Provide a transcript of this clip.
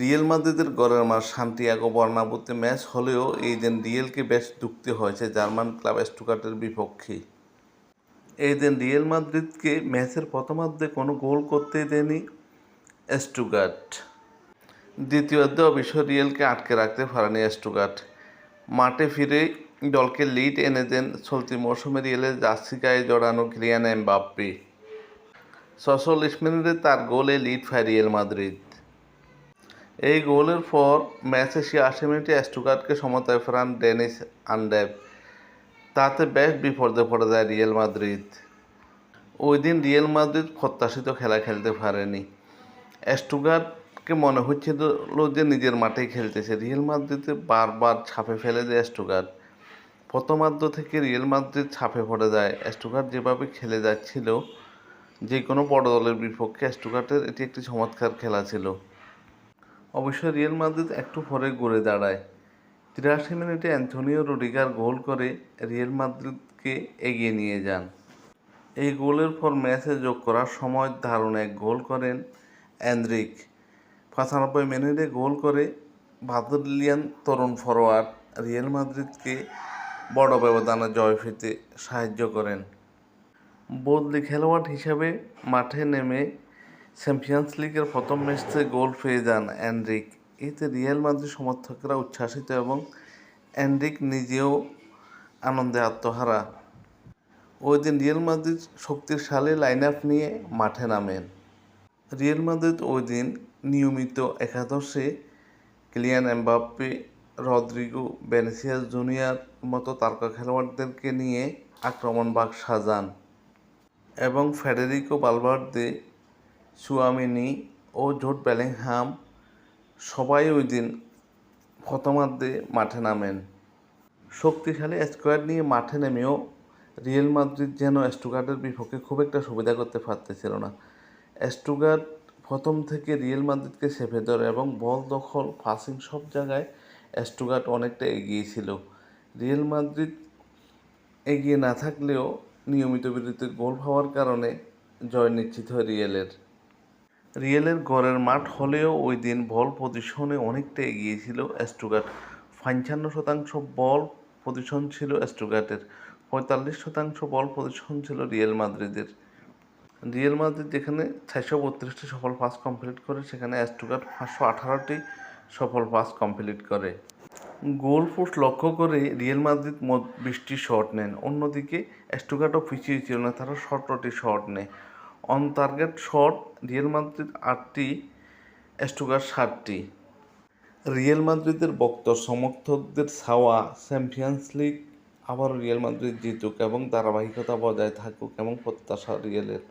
Real মাদ্রিদের গড়ের মাঠ সান্তিয়াগো বার্নাব্যুতে ম্যাচ হলেও এই দিন রিয়ালকে বেশ ধুঁকতে হয়েছে জার্মান ক্লাব স্টুটগার্টের বিপক্ষে। এই দিন রিয়াল মাদ্রিদকে ম্যাচের প্রথমার্ধে কোনো গোল করতেই দেয়নি স্টুটগার্ট। দ্বিতীয়ার্ধে অবশ্য রিয়ালকে আটকে রাখতে পারেনি স্টুটগার্ট। মাঠে ফিরে দলকে লিড এনে দেন চলতি মৌসুমে রিয়ালের জার্সি গায়ে জড়ানো কিলিয়ান এমবাপ্পে। ৪৬ মিনিটে তার গোলে লিড পায় রিয়াল মাদ্রিদ। এই গোলের পর ম্যাচে ৮৬ মিনিটে স্টুটগার্টকে সমতায় ফেরান ডেনিস আনডেভ। তাতে বেশ বিপদে পড়ে যায় রিয়াল মাদ্রিদ। ওই দিন রিয়াল মাদ্রিদ প্রত্যাশিত খেলা খেলতে পারেনি। স্টুটগার্টকে মনে হচ্ছিল যে নিজের মাঠেই খেলতেছে। রিয়াল মাদ্রিদে বারবার ছাপে ফেলে দেয় স্টুটগার্ট। প্রথমার্ধ থেকে রিয়াল মাদ্রিদ ছাপে পড়ে যায়। স্টুটগার্ট যেভাবে খেলে যাচ্ছিল, যে কোনো বড় দলের বিপক্ষে স্টুটগার্টের এটি একটি চমৎকার খেলা ছিল। অবশ্য রিয়াল মাদ্রিদ একটু পরে ঘুরে দাঁড়ায়। ৮৩ মিনিটে অ্যান্থনিও রুডিগার গোল করে রিয়াল মাদ্রিদকে এগিয়ে নিয়ে যান। এই গোলের পর ম্যাচে যোগ করার সময় দারুণ এক গোল করেন এনরিক। ৯৫ মিনিটে গোল করে ব্রাজিলিয়ান তরুণ ফরোয়ার্ড রিয়াল মাদ্রিদকে বড় ব্যবধানে জয় পেতে সাহায্য করেন। বদলি খেলোয়াড় হিসেবে মাঠে নেমে চ্যাম্পিয়ন্স লিগের প্রথম ম্যাচে গোল পেয়ে যান এনরিক। এতে রিয়াল মাদ্রিদ সমর্থকরা উচ্ছ্বাসিত এবং এনরিক নিজেও আনন্দে আত্মহারা। ওই দিন রিয়াল মাদ্রিদ শক্তিশালী লাইন আপ নিয়ে মাঠে নামেন। রিয়াল মাদ্রিদ ওই দিন নিয়মিত একাদশে Kylian Mbappe, Rodrygo, Vinicius Junior মতো তারকা খেলোয়াড়দেরকে নিয়ে আক্রমণ বাগ সাজান এবং ফেডেরিকো ভালভার্দে, চুয়ামেনি ও জুড বেলিংহাম সবাই ওই দিন প্রথমার্ধে মাঠে নামেন। শক্তিশালী স্কোয়াড নিয়ে মাঠে নেমেও রিয়াল মাদ্রিদ যেন স্টুটগার্টের বিপক্ষে খুব একটা সুবিধা করতে পারতেছিল না। স্টুটগার্ট প্রথম থেকে রিয়াল মাদ্রিদকে চেপে ধরে এবং বল দখল, পাসিং সব জায়গায় স্টুটগার্ট অনেকটা এগিয়ে ছিল। রিয়াল মাদ্রিদ এগিয়ে না থাকলেও নিয়মিত বিরতিতে গোল পাওয়ার কারণে জয় নিশ্চিত হয় রিয়ালের গড়ের মাঠ হলেও ওই দিন বল পজিশনে অনেকটা এগিয়ে ছিল স্টুটগার্ট। ৫৫% বল পজিশন ছিল স্টুটগার্টের, ৪৫% বল পজিশন ছিল রিয়াল মাদ্রিদের। রিয়াল মাদ্রিদ যেখানে ৪৩২টি সফল পাস কমপ্লিট করে, সেখানে স্টুটগার্ট ৫১৮টি সফল পাস কমপ্লিট করে। গোল পোস্ট লক্ষ্য করে রিয়াল মাদ্রিদ মোট ২০টি শট নেন। অন্যদিকে স্টুটগার্টও পিছিয়ে ছিল না, তারা ১৭টি শট নেয়। On target shot Real Madrid ৮টি, স্টুটগার্ট ৭টি। রিয়াল মাদ্রিদের ভক্ত সমর্থকদের চাওয়া চ্যাম্পিয়ন্স লিগ আবারও রিয়াল মাদ্রিদ জিতুক এবং ধারাবাহিকতা বজায় থাকুক এমন প্রত্যাশা রিয়ালের।